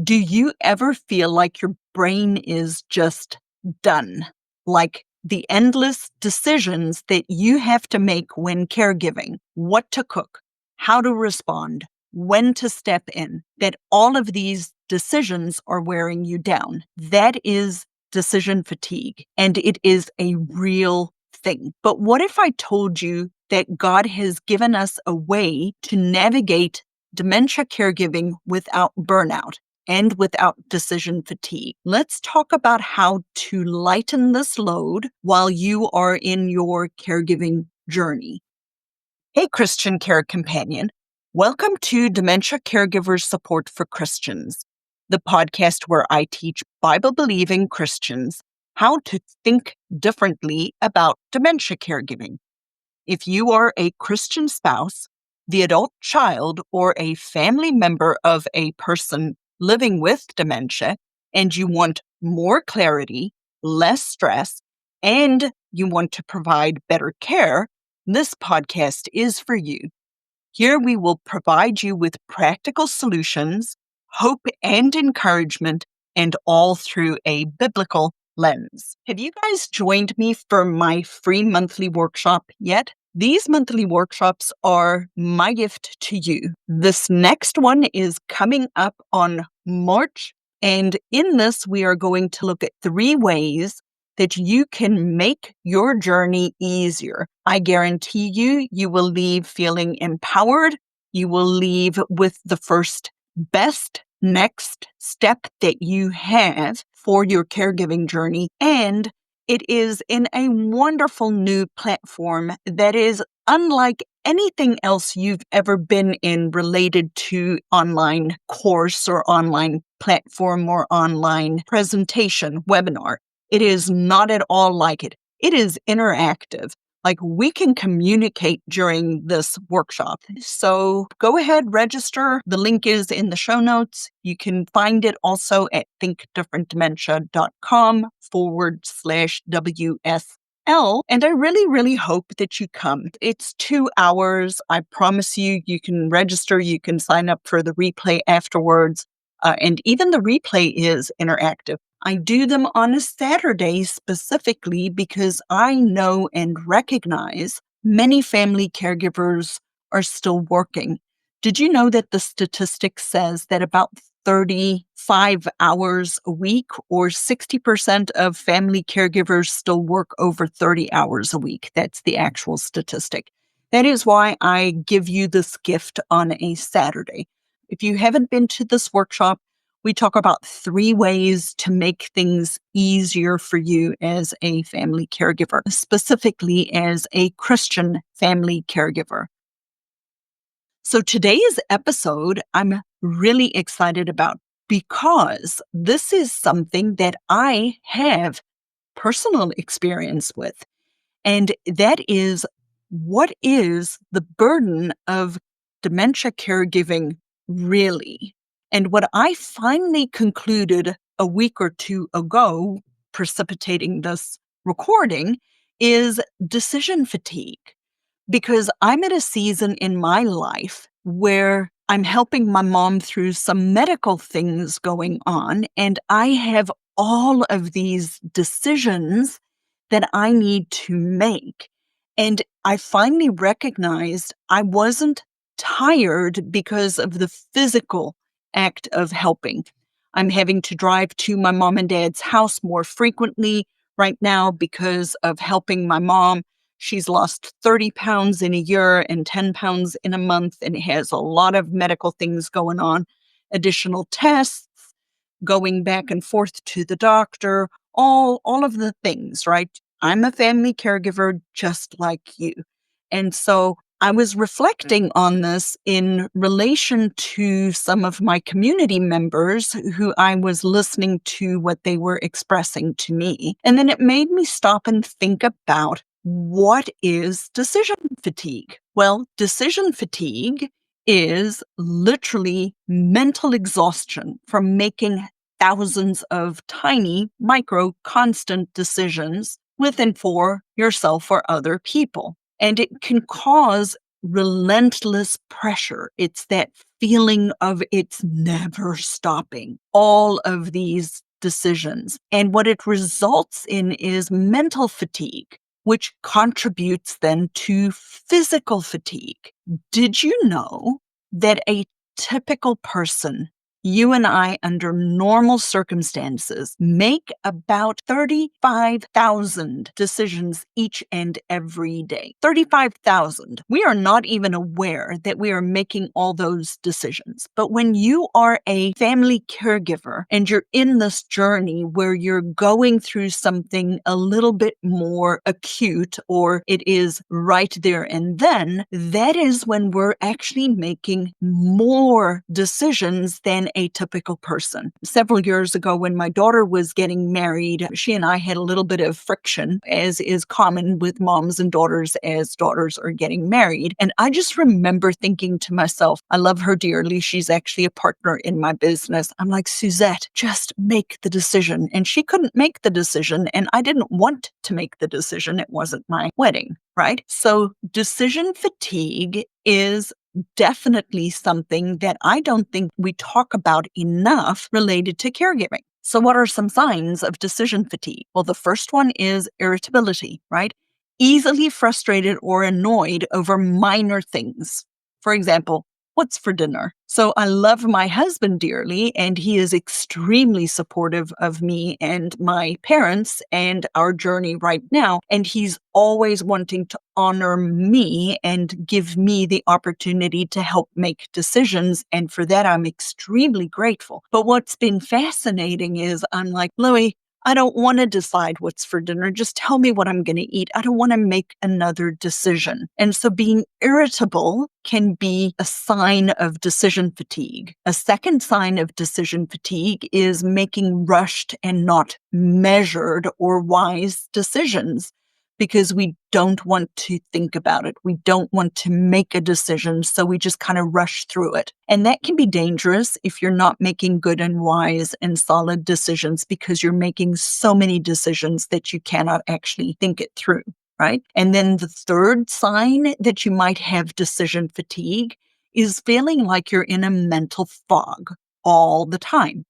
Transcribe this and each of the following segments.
Do you ever feel like your brain is just done? Like the endless decisions that you have to make when caregiving, what to cook, how to respond, when to step in, that all of these decisions are wearing you down. That is decision fatigue, and it is a real thing. But what if I told you that God has given us a way to navigate dementia caregiving without burnout and without decision fatigue? Let's talk about how to lighten this load while you are in your caregiving journey. Hey, Christian Care Companion. Welcome to Dementia Caregivers Support for Christians, the podcast where I teach Bible-believing Christians how to think differently about dementia caregiving. If you are a Christian spouse, the adult child, or a family member of a person living with dementia, and you want more clarity, less stress, and you want to provide better care, this podcast is for you. Here we will provide you with practical solutions, hope, and encouragement, and all through a biblical lens. Have you guys joined me for my free monthly workshop yet? These monthly workshops are my gift to you. This next one is coming up on March, and in this, we are going to look at 3 ways that you can make your journey easier. I guarantee you, you will leave feeling empowered. You will leave with the first best next step that you have for your caregiving journey. And it is in a wonderful new platform that is unlike anything else you've ever been in related to online course or online platform or online presentation, webinar. It is not at all like it. It is interactive. Like we can communicate during this workshop. So go ahead, register. The link is in the show notes. You can find it also at thinkdifferentdementia.com/WSL. And I really, really hope that you come. It's 2 hours. I promise you, you can register. You can sign up for the replay afterwards. And even the replay is interactive. I do them on a Saturday specifically because I know and recognize many family caregivers are still working. Did you know that the statistic says that about 35 hours a week or 60% of family caregivers still work over 30 hours a week? That's the actual statistic. That is why I give you this gift on a Saturday. If you haven't been to this workshop, we talk about 3 ways to make things easier for you as a family caregiver, specifically as a Christian family caregiver. So today's episode, I'm really excited about because this is something that I have personal experience with. And that is, what is the burden of dementia caregiving really? And what I finally concluded a week or 2 ago, precipitating this recording, is decision fatigue. Because I'm at a season in my life where I'm helping my mom through some medical things going on, and I have all of these decisions that I need to make. And I finally recognized I wasn't tired because of the physical act of helping. I'm having to drive to my mom and dad's house more frequently right now because of helping my mom. She's lost 30 pounds in a year and 10 pounds in a month and has a lot of medical things going on, additional tests, going back and forth to the doctor, all of the things, right? I'm a family caregiver just like you. And so I was reflecting on this in relation to some of my community members who I was listening to what they were expressing to me. And then it made me stop and think about, what is decision fatigue? Well, decision fatigue is literally mental exhaustion from making thousands of tiny, micro, constant decisions with and for yourself or other people. And it can cause relentless pressure. It's that feeling of it's never stopping. All of these decisions. And what it results in is mental fatigue, which contributes then to physical fatigue. Did you know that a typical person, you and I, under normal circumstances, make about 35,000 decisions each and every day? 35,000. We are not even aware that we are making all those decisions. But when you are a family caregiver and you're in this journey where you're going through something a little bit more acute, or it is right there and then, that is when we're actually making more decisions than a typical person. Several years ago, when my daughter was getting married, she and I had a little bit of friction, as is common with moms and daughters as daughters are getting married. And I just remember thinking to myself, I love her dearly. She's actually a partner in my business. I'm like, Suzette, just make the decision. And she couldn't make the decision. And I didn't want to make the decision. It wasn't my wedding, right? So decision fatigue is definitely something that I don't think we talk about enough related to caregiving. So what are some signs of decision fatigue? Well, the first one is irritability, right? Easily frustrated or annoyed over minor things. For example, what's for dinner? So I love my husband dearly, and he is extremely supportive of me and my parents and our journey right now. And he's always wanting to honor me and give me the opportunity to help make decisions. And for that, I'm extremely grateful. But what's been fascinating is I'm like, Louie, I don't want to decide what's for dinner. Just tell me what I'm going to eat. I don't want to make another decision. And so being irritable can be a sign of decision fatigue. A second sign of decision fatigue is making rushed and not measured or wise decisions, because we don't want to think about it. We don't want to make a decision, so we just kind of rush through it. And that can be dangerous if you're not making good and wise and solid decisions, because you're making so many decisions that you cannot actually think it through, right? And then the third sign that you might have decision fatigue is feeling like you're in a mental fog all the time,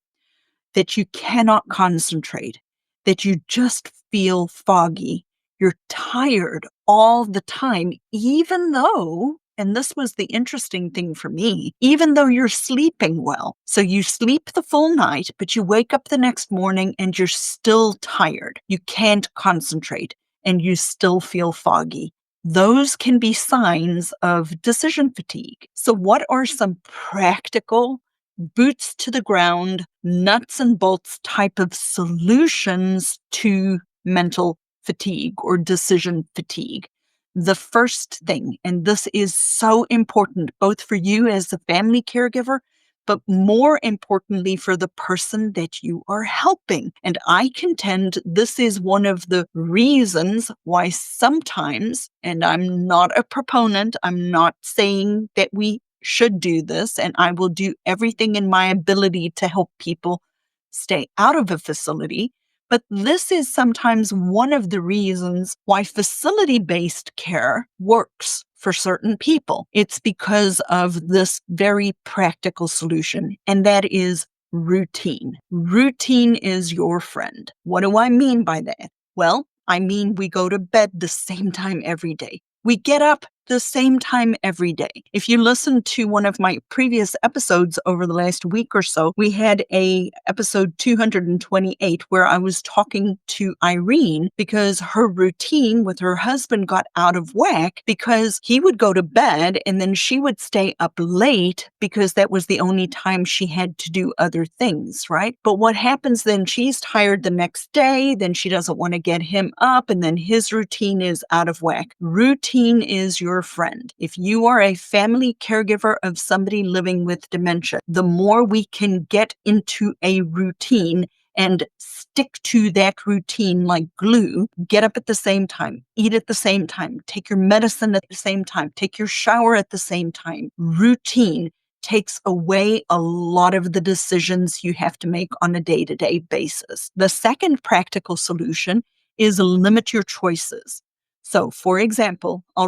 that you cannot concentrate, that you just feel foggy. You're tired all the time, even though, and this was the interesting thing for me, even though you're sleeping well. So you sleep the full night, but you wake up the next morning and you're still tired. You can't concentrate and you still feel foggy. Those can be signs of decision fatigue. So what are some practical, boots to the ground, nuts and bolts type of solutions to mental fatigue or decision fatigue? The first thing, and this is so important both for you as a family caregiver, but more importantly for the person that you are helping. And I contend this is one of the reasons why sometimes, and I'm not a proponent, I'm not saying that we should do this, and I will do everything in my ability to help people stay out of a facility. But this is sometimes one of the reasons why facility-based care works for certain people. It's because of this very practical solution, and that is routine. Routine is your friend. What do I mean by that? Well, I mean we go to bed the same time every day. We get up the same time every day. If you listen to one of my previous episodes over the last week or so, we had a episode 228 where I was talking to Irene because her routine with her husband got out of whack because he would go to bed and then she would stay up late because that was the only time she had to do other things, right? But what happens then, she's tired the next day, then she doesn't want to get him up, and then his routine is out of whack. Routine is your friend. If you are a family caregiver of somebody living with dementia, the more we can get into a routine and stick to that routine like glue, get up at the same time, eat at the same time, take your medicine at the same time, take your shower at the same time. Routine takes away a lot of the decisions you have to make on a day-to-day basis. The second practical solution is limit your choices. So, for example, I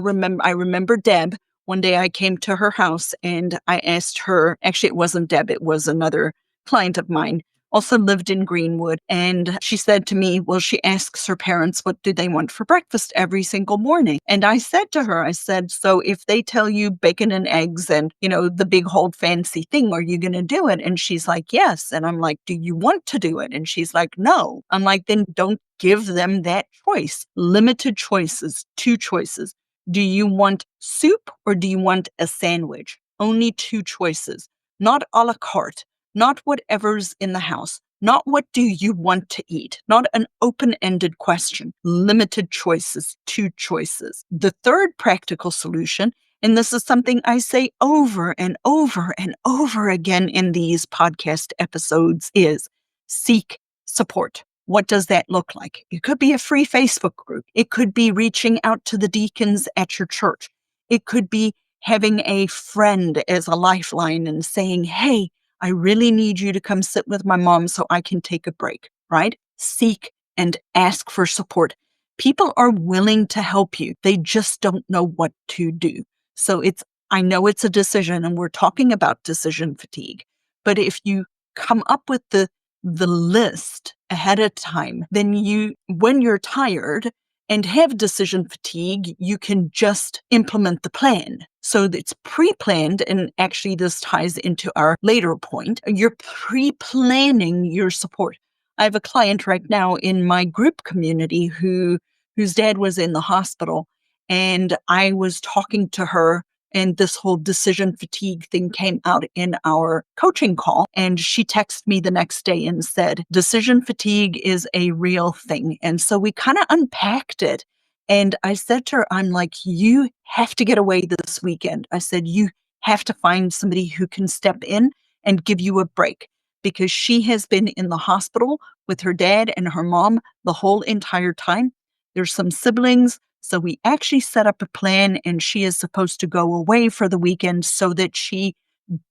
remember Deb One day I came to her house and I asked her, actually, it wasn't Deb, it was another client of mine, also lived in Greenwood. And she said to me, well, she asks her parents, what do they want for breakfast every single morning? And I said to her, I said, so if they tell you bacon and eggs and, the big old fancy thing, are you going to do it? And she's like, yes. And I'm like, do you want to do it? And she's like, no. I'm like, then don't give them that choice. Limited choices, 2 choices. Do you want soup or do you want a sandwich? Only 2 choices, not a la carte. Not whatever's in the house. Not what do you want to eat. Not an open-ended question. Limited choices, 2 choices. The third practical solution, and this is something I say over and over and over again in these podcast episodes, is seek support. What does that look like? It could be a free Facebook group. It could be reaching out to the deacons at your church. It could be having a friend as a lifeline and saying, hey, I really need you to come sit with my mom so I can take a break, right? Seek and ask for support. People are willing to help you. They just don't know what to do. So I know it's a decision and we're talking about decision fatigue, but if you come up with the list ahead of time, then when you're tired and have decision fatigue, you can just implement the plan. So it's pre-planned, and actually this ties into our later point. You're pre-planning your support. I have a client right now in my group community whose dad was in the hospital, and I was talking to her, and this whole decision fatigue thing came out in our coaching call. And she texted me the next day and said, decision fatigue is a real thing. And so we kind of unpacked it. And I said to her, I'm like, you have to get away this weekend. I said, you have to find somebody who can step in and give you a break, because she has been in the hospital with her dad and her mom the whole entire time. There's some siblings. So we actually set up a plan, and she is supposed to go away for the weekend so that she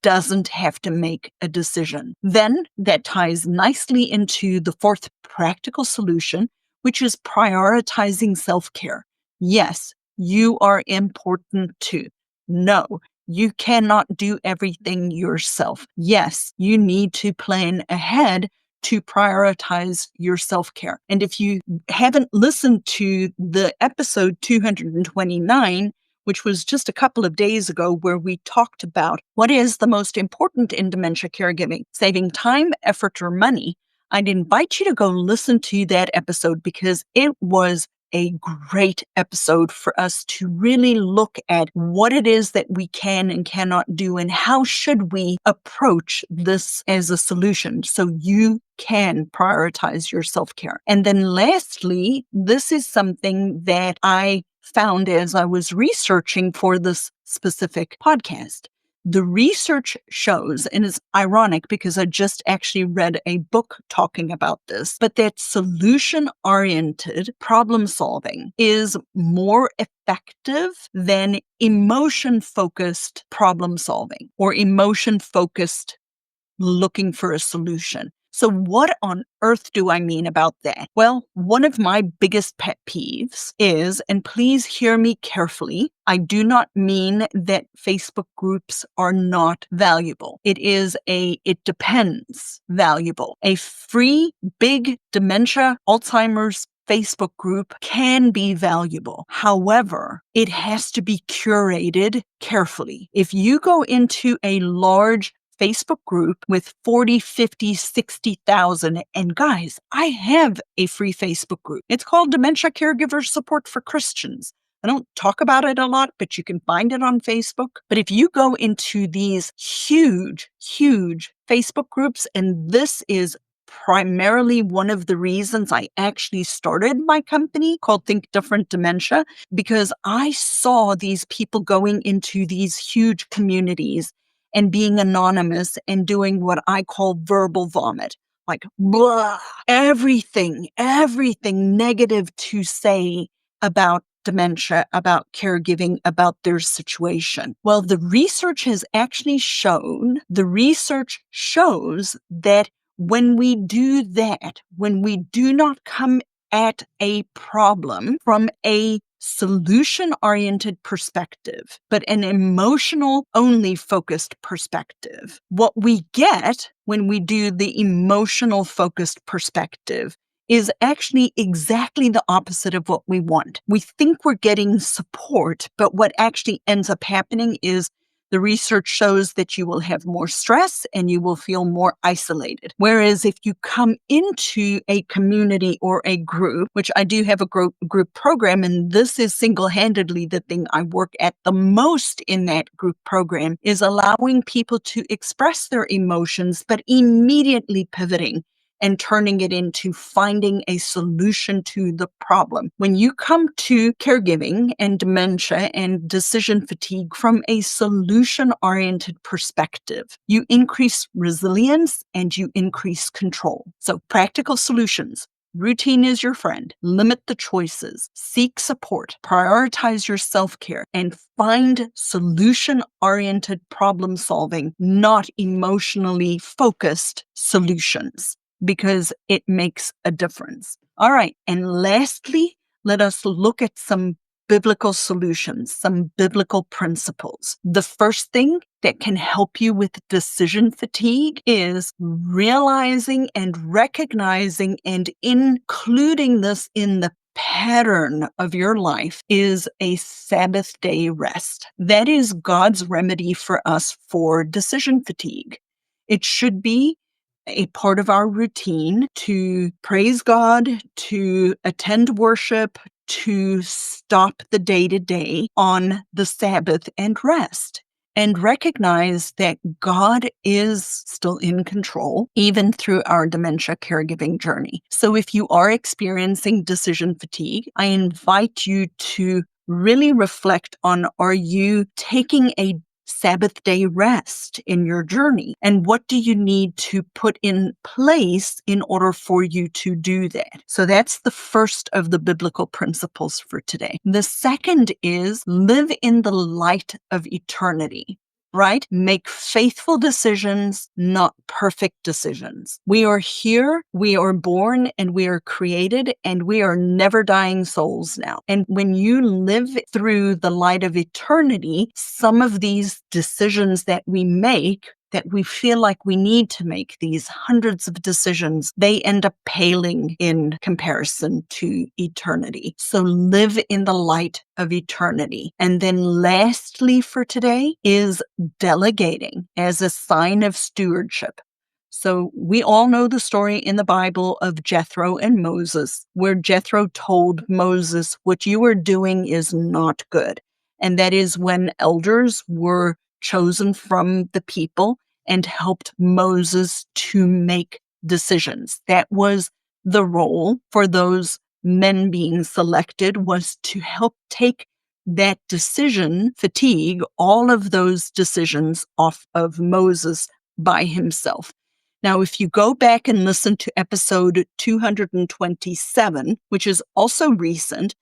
doesn't have to make a decision. Then that ties nicely into the fourth practical solution, which is prioritizing self-care. Yes, you are important too. No, you cannot do everything yourself. Yes, you need to plan ahead to prioritize your self-care. And if you haven't listened to the episode 229, which was just a couple of days ago, where we talked about what is the most important in dementia caregiving, saving time, effort, or money, I'd invite you to go listen to that episode, because it was a great episode for us to really look at what it is that we can and cannot do, and how should we approach this as a solution so you can prioritize your self-care. And then lastly, this is something that I found as I was researching for this specific podcast. The research shows, and it's ironic because I just actually read a book talking about this, but that solution-oriented problem solving is more effective than emotion-focused problem solving or emotion-focused looking for a solution. So what on earth do I mean about that? Well, one of my biggest pet peeves is, and please hear me carefully, I do not mean that Facebook groups are not valuable. It depends valuable. A free big dementia, Alzheimer's Facebook group can be valuable. However, it has to be curated carefully. If you go into a large Facebook group with 40, 50, 60,000. And guys, I have a free Facebook group. It's called Dementia Caregiver Support for Christians. I don't talk about it a lot, but you can find it on Facebook. But if you go into these huge, huge Facebook groups, and this is primarily one of the reasons I actually started my company called Think Different Dementia, because I saw these people going into these huge communities and being anonymous and doing what I call verbal vomit, like blah, everything negative to say about dementia, about caregiving, about their situation. Well, the research shows that when we do that, when we do not come at a problem from a solution-oriented perspective, but an emotional-only focused perspective. What we get when we do the emotional-focused perspective is actually exactly the opposite of what we want. We think we're getting support, but what actually ends up happening is the research shows that you will have more stress and you will feel more isolated. Whereas if you come into a community or a group, which I do have a group program, and this is single-handedly the thing I work at the most in that group program, is allowing people to express their emotions, but immediately pivoting and turning it into finding a solution to the problem. When you come to caregiving and dementia and decision fatigue from a solution-oriented perspective, you increase resilience and you increase control. So practical solutions. Routine is your friend. Limit the choices. Seek support. Prioritize your self-care and find solution-oriented problem solving, not emotionally focused solutions, because it makes a difference. All right. And lastly, let us look at some biblical solutions, some biblical principles. The first thing that can help you with decision fatigue is realizing and recognizing and including this in the pattern of your life is a Sabbath day rest. That is God's remedy for us for decision fatigue. It should be a part of our routine to praise God, to attend worship, to stop the day-to-day on the Sabbath and rest, and recognize that God is still in control, even through our dementia caregiving journey. So if you are experiencing decision fatigue, I invite you to really reflect on, are you taking a Sabbath day rest in your journey? And what do you need to put in place in order for you to do that? So that's the first of the biblical principles for today. The second is live in the light of eternity. Right? Make faithful decisions, not perfect decisions. We are here, we are born, and we are created, and we are never dying souls now. And when you live through the light of eternity, some of these decisions that we make, that we feel like we need to make, these hundreds of decisions, they end up paling in comparison to eternity. So live in the light of eternity. And then lastly for today is delegating as a sign of stewardship. So we all know the story in the Bible of Jethro and Moses, where Jethro told Moses, what you are doing is not good. And that is when elders were chosen from the people and helped Moses to make decisions. That was the role for those men being selected, was to help take that decision fatigue, all of those decisions off of Moses by himself. Now, if you go back and listen to episode 227, which is also recent,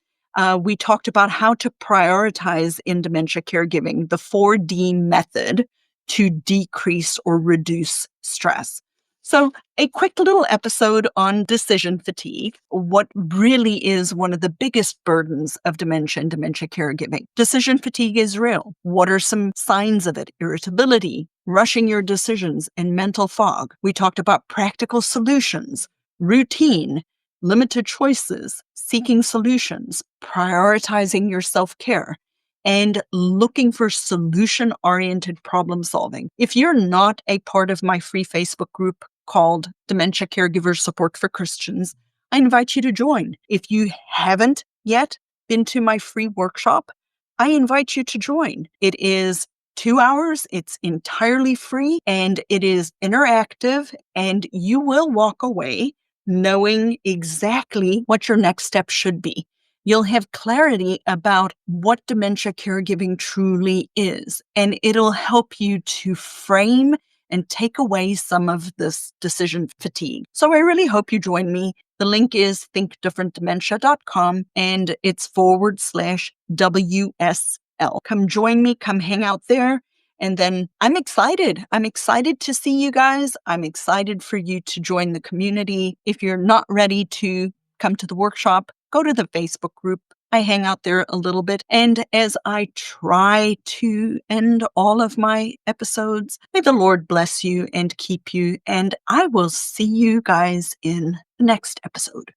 we talked about how to prioritize in dementia caregiving, the 4D method to decrease or reduce stress. So a quick little episode on decision fatigue, what really is one of the biggest burdens of dementia and dementia caregiving. Decision fatigue is real. What are some signs of it? Irritability, rushing your decisions, and mental fog. We talked about practical solutions, routine, limited choices, seeking solutions, prioritizing your self-care, and looking for solution-oriented problem solving. If you're not a part of my free Facebook group called Dementia Caregiver Support for Christians, I invite you to join. If you haven't yet been to my free workshop, I invite you to join. It is 2 hours, it's entirely free, and it is interactive, and you will walk away knowing exactly what your next step should be. You'll have clarity about what dementia caregiving truly is, and it'll help you to frame and take away some of this decision fatigue. So I really hope you join me. The link is thinkdifferentdementia.com, and it's /WSL. Come join me, come hang out there. And then I'm excited. I'm excited to see you guys. I'm excited for you to join the community. If you're not ready to come to the workshop, go to the Facebook group. I hang out there a little bit. And as I try to end all of my episodes, may the Lord bless you and keep you. And I will see you guys in the next episode.